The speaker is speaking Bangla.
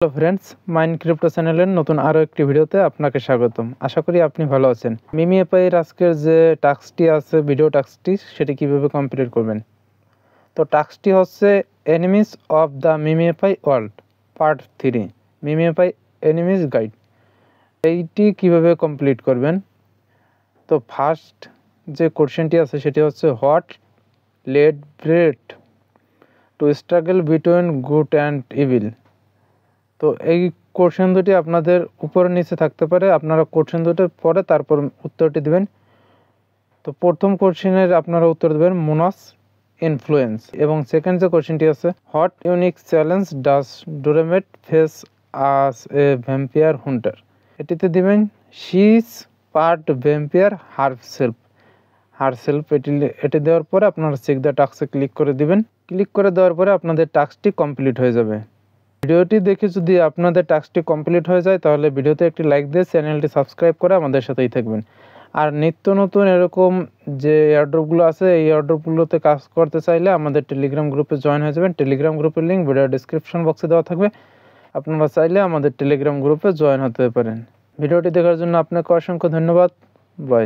হ্যালো ফ্রেন্ডস, মাইন্ড ক্রিপ্টো চ্যানেলের নতুন আরও একটি ভিডিওতে আপনাকে স্বাগতম। আশা করি আপনি ভালো আছেন। মিমি এপাইয়ের আজকের যে টাস্কটি আছে, ভিডিও টাস্কটি, সেটি কিভাবে কমপ্লিট করবেন। তো টাস্কটি হচ্ছে এনিমিস অফ দ্য মিমি এপাই ওয়ার্ল্ড পার্ট 3, মিমি এপাই এনিমিস গাইড। এইটি কিভাবে কমপ্লিট করবেন। তো ফার্স্ট যে কোশ্চেনটি আছে সেটি হচ্ছে what led bread to struggle between good and evil. তো এই কোশ্চেন দুটি আপনাদের উপরে নিচে থাকতে পারে, আপনারা কোশ্চেন দুটো পরে তারপর উত্তরটি দেবেন। তো প্রথম কোশ্চেনের আপনারা উত্তর দেবেন মোনাস ইনফ্লুয়েন্স, এবং সেকেন্ড যে কোশ্চেনটি আছে হোয়াট ইউনিক চ্যালেঞ্জ ডাজ ডোরেমেট face as a vampire hunter. এটিতে দিবেন she is part vampire herself. এটি দেওয়ার পরে আপনারা চেক দ্য টাস্কে ক্লিক করে দিবেন। ক্লিক করে দেওয়ার পরে আপনাদের টাস্কটি কমপ্লিট হয়ে যাবে। ভিডিওটি দেখে যদি আপনাদের টাস্কটি কমপ্লিট হয়ে যায় তাহলে ভিডিওতে একটি লাইক দিয়ে চ্যানেলটি সাবস্ক্রাইব করে আমাদের সাথেই থাকবেন। আর নিত্য নতুন এরকম যে এয়ারড্রপগুলো আছে এই এয়ারড্রপগুলোতে কাজ করতে চাইলে আমাদের টেলিগ্রাম গ্রুপে জয়েন হয়ে যাবেন। টেলিগ্রাম গ্রুপের লিঙ্ক ভিডিও ডিসক্রিপশন বক্সে দেওয়া থাকবে, আপনারা চাইলে আমাদের টেলিগ্রাম গ্রুপে জয়েন হতে পারেন। ভিডিওটি দেখার জন্য আপনাকে অসংখ্য ধন্যবাদ। বাই।